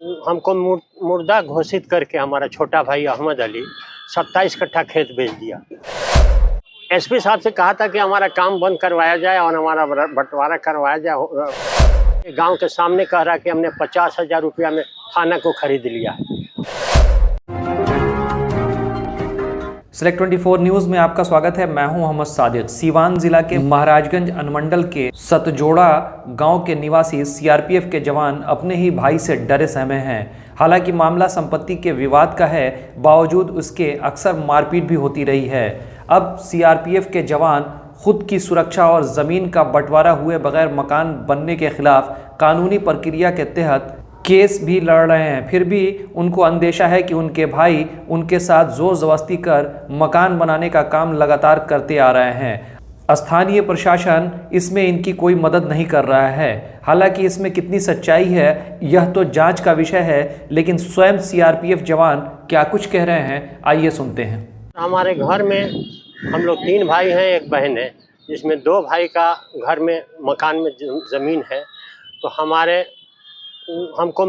हमको मुर्दा घोषित करके हमारा छोटा भाई अहमद अली 27 कट्ठा खेत बेच दिया। एसपी साहब से कहा था कि हमारा काम बंद करवाया जाए और हमारा बंटवारा करवाया जाए। गांव के सामने कह रहा कि हमने 50,000 रुपया में थाना को खरीद लिया है। सेलेक्ट 24 न्यूज़ में आपका स्वागत है। मैं हूं मोहम्मद सादिक। सीवान जिला के महाराजगंज अनुमंडल के सतजोड़ा गांव के निवासी सीआरपीएफ के जवान अपने ही भाई से डरे सहमे हैं। हालांकि मामला संपत्ति के विवाद का है, बावजूद उसके अक्सर मारपीट भी होती रही है। अब सीआरपीएफ के जवान खुद की सुरक्षा और ज़मीन का बंटवारा हुए बगैर मकान बनने के खिलाफ कानूनी प्रक्रिया के तहत केस भी लड़ रहे हैं। फिर भी उनको अंदेशा है कि उनके भाई उनके साथ जोर जबरदस्ती कर मकान बनाने का काम लगातार करते आ रहे हैं। स्थानीय प्रशासन इसमें इनकी कोई मदद नहीं कर रहा है। हालांकि इसमें कितनी सच्चाई है यह तो जांच का विषय है, लेकिन स्वयं सीआरपीएफ जवान क्या कुछ कह रहे हैं, आइए सुनते हैं। हमारे घर में हम लोग 3 भाई हैं, 1 बहन है, जिसमें 2 भाई का घर में मकान में ज़मीन है। तो हमको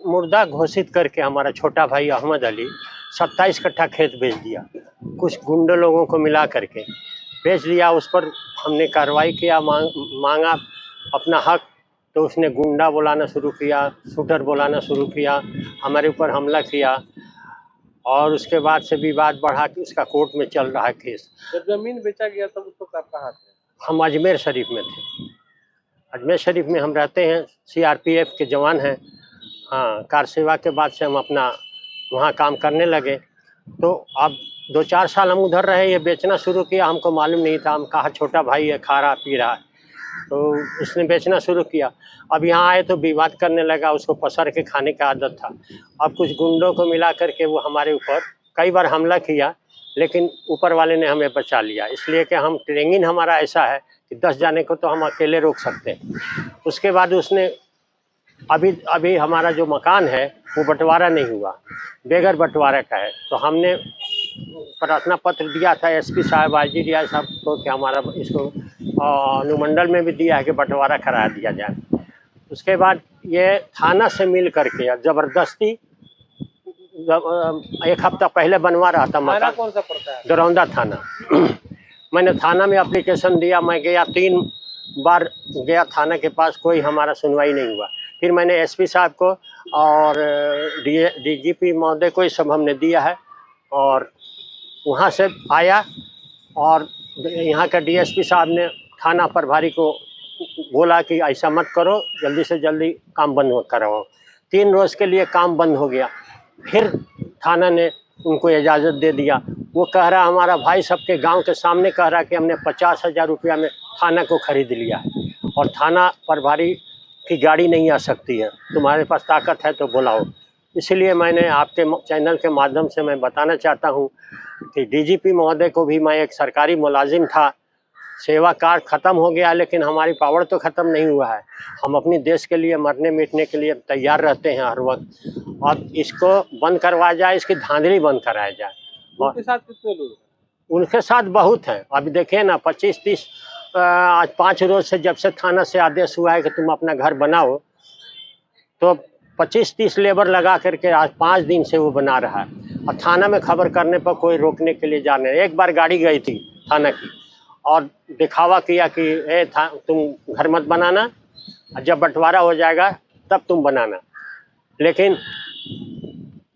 मुर्दा घोषित करके हमारा छोटा भाई अहमद अली 27 कट्ठा खेत बेच दिया। कुछ गुंडे लोगों को मिला करके बेच दिया। उस पर हमने कार्रवाई किया, मांगा अपना हक। तो उसने गुंडा बुलाना शुरू किया, शूटर बुलाना शुरू किया, हमारे ऊपर हमला किया और उसके बाद से विवाद बढ़ा कि उसका कोर्ट में चल रहा है केस। जब जमीन बेचा गया तब उसको कहाँ थे? हम अजमेर शरीफ में थे। अजमेर शरीफ में हम रहते हैं, सीआरपीएफ के जवान हैं। हाँ, कार सेवा के बाद से हम अपना वहाँ काम करने लगे। तो अब 2-4 साल हम उधर रहे, ये बेचना शुरू किया। हमको मालूम नहीं था, हम कहा छोटा भाई है, खा रहा पी रहा है, तो उसने बेचना शुरू किया। अब यहाँ आए तो विवाद करने लगा, उसको पसर के खाने का आदत था। अब कुछ गुंडों को मिला करके वो हमारे ऊपर कई बार हमला किया, लेकिन ऊपर वाले ने हमें बचा लिया। इसलिए कि हम ट्रेनिंग हमारा ऐसा है कि 10 जाने को तो हम अकेले रोक सकते हैं। उसके बाद उसने अभी हमारा जो मकान है वो बंटवारा नहीं हुआ, बेगर बंटवारा का है। तो हमने प्रार्थना पत्र दिया था एसपी साहब, IGDI साहब को कि हमारा इसको अनुमंडल में भी दिया है कि बंटवारा करा दिया जाए। उसके बाद ये थाना से मिल करके ज़बरदस्ती 1 हफ्ता पहले बनवा रहा था मकान। कौन सा पड़ता है? दरौंदा थाना। मैंने थाना में एप्लीकेशन दिया, मैं गया 3 बार गया थाना के पास, कोई हमारा सुनवाई नहीं हुआ। फिर मैंने एसपी साहब को और डीजीपी महोदय को ये सब हमने दिया है, और वहाँ से आया और यहाँ का डीएसपी साहब ने थाना प्रभारी को बोला कि ऐसा मत करो, जल्दी से जल्दी काम बंद कराओ। 3 रोज़ के लिए काम बंद हो गया। फिर थाना ने उनको इजाज़त दे दिया। वो कह रहा हमारा भाई सबके गांव के सामने कह रहा कि हमने 50,000 रुपया में थाना को खरीद लिया है और थाना प्रभारी की गाड़ी नहीं आ सकती है, तुम्हारे पास ताकत है तो बुलाओ। इसलिए मैंने आपके चैनल के माध्यम से मैं बताना चाहता हूं कि डीजीपी महोदय को भी, मैं एक सरकारी मुलाजिम था, सेवा कार्ड ख़त्म हो गया, लेकिन हमारी पावर तो ख़त्म नहीं हुआ है। हम अपने देश के लिए मरने मिटने के लिए तैयार रहते हैं हर वक्त। और इसको बंद करवाया जाए, इसकी धांधली बंद कराया जाए। उनके साथ कितने लोग? उनके साथ बहुत हैं। अभी देखिए ना, 25-30 आज 5 रोज़ से जब से थाना से आदेश हुआ है कि तुम अपना घर बनाओ, तो 25-30 लेबर लगा करके आज 5 दिन से वो बना रहा है। और थाना में खबर करने पर कोई रोकने के लिए जाने। एक बार गाड़ी गई थी थाना की और दिखावा किया कि तुम घर मत बनाना, जब बंटवारा हो जाएगा तब तुम बनाना। लेकिन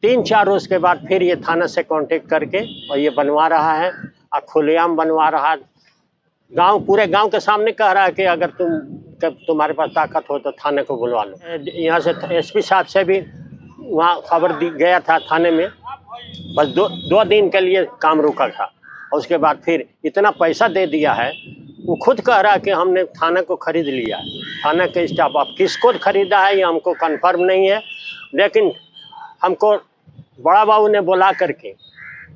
3-4 रोज़ के बाद फिर ये थाना से कांटेक्ट करके और ये बनवा रहा है, और खुलेआम बनवा रहा है। पूरे गांव के सामने कह रहा है कि अगर तुम्हारे पास ताकत हो तो थाने को बुलवा लो। यहाँ से एसपी साहब से भी वहाँ खबर गया था थाने में, बस 2 दिन के लिए काम रुका था। और उसके बाद फिर इतना पैसा दे दिया है। वो खुद कह रहा है कि हमने थाना को खरीद लिया है, थाना के स्टाफ। अब किसको खरीदा है ये हमको कंफर्म नहीं है, लेकिन हमको बड़ा बाबू ने बुला करके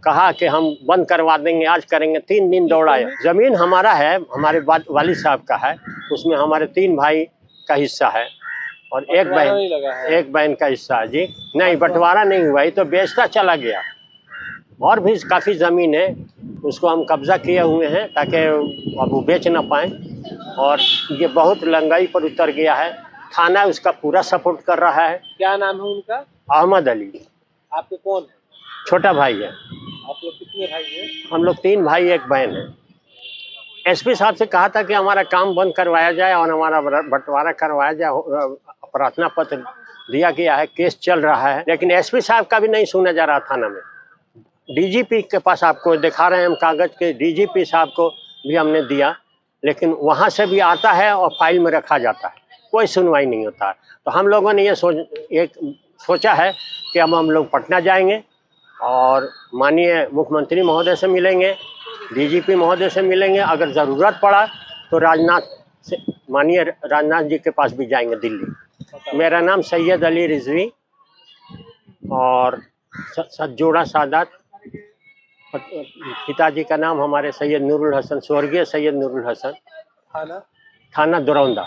कहा कि हम बंद करवा देंगे, आज करेंगे। 3 दिन दौड़ाए। ज़मीन हमारा है, हमारे वालिद साहब का है, उसमें हमारे 3 भाई का हिस्सा है और एक बहन का हिस्सा है। जी नहीं, बंटवारा नहीं हुआ, ये तो बेचता चला गया। और भी काफ़ी ज़मीन है, उसको हम कब्जा किए हुए हैं ताकि अब वो बेच ना पाएँ। और ये बहुत लंगाई पर उतर गया है। थाना उसका पूरा सपोर्ट कर रहा है। क्या नाम है उनका? अहमद अली आपके कौन है? छोटा भाई है। आप लोग कितने भाई हैं? हम लोग 3 भाई 1 बहन है। एसपी साहब से कहा था कि हमारा काम बंद करवाया जाए और हमारा बंटवारा करवाया जाए। प्रार्थना पत्र दिया गया है, केस चल रहा है, लेकिन एसपी साहब का भी नहीं सुना जा रहा थाना में। डीजीपी के पास आपको दिखा रहे हैं हम कागज के, डीजीपी साहब को भी हमने दिया, लेकिन वहाँ से भी आता है और फाइल में रखा जाता है, कोई सुनवाई नहीं होता है। तो हम लोगों ने ये सोचा है कि अब हम लोग पटना जाएंगे और माननीय मुख्यमंत्री महोदय से मिलेंगे, डीजीपी महोदय से मिलेंगे। अगर ज़रूरत पड़ा तो माननीय राजनाथ जी के पास भी जाएंगे दिल्ली। मेरा नाम सैयद अली रिजवी और सतजोड़ा सादात। पिताजी का नाम हमारे सैयद नूरुल हसन, स्वर्गीय सैयद नूरुल हसन। थाना दरौंदा,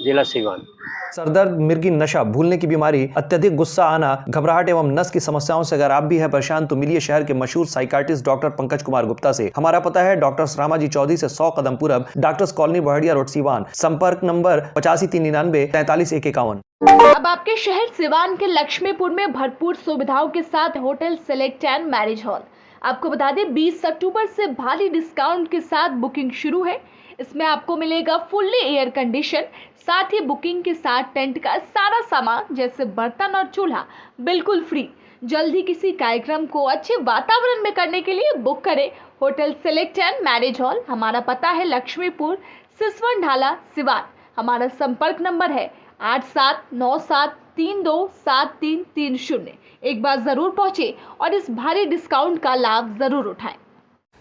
जिला सीवान। सरदर्द, मिर्गी, नशा, भूलने की बीमारी, अत्यधिक गुस्सा आना, घबराहट एवं नस की समस्याओं से अगर आप भी हैं परेशान तो मिलिए शहर के मशहूर साइकाट्रिस्ट डॉक्टर पंकज कुमार गुप्ता से। हमारा पता है डॉक्टर रामाजी चौधरी से 100 कदम पूरब, doctors colony Bahadiya road Siwan. संपर्क नंबर 85 399 43 151। अब आपके शहर सिवान के लक्ष्मीपुर में भरपूर सुविधाओं के साथ hotel select and marriage hall. आपको बता दें 20 अक्टूबर से भारी डिस्काउंट के साथ बुकिंग शुरू है। इसमें आपको मिलेगा फुल्ली एयर कंडीशन, साथ ही बुकिंग के साथ टेंट का सारा सामान जैसे बर्तन और चूल्हा बिल्कुल फ्री। जल्दी किसी कार्यक्रम को अच्छे वातावरण में करने के लिए बुक करें hotel select and marriage hall. हमारा पता है लक्ष्मीपुर, सिसवन ढाला, सिवान। हमारा संपर्क नंबर है 8797327330। एक बार जरूर पहुंचे और इस भारी डिस्काउंट का लाभ जरूर उठाएं।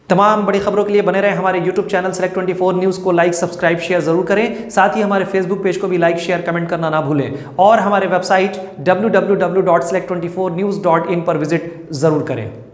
तमाम बड़ी खबरों के लिए बने रहे हमारे YouTube चैनल Select24 न्यूज़ को लाइक, सब्सक्राइब, शेयर जरूर करें। साथ ही हमारे Facebook पेज को भी लाइक, शेयर, कमेंट करना ना भूलें और हमारे वेबसाइट www.select24news.in पर विजिट जरूर करें।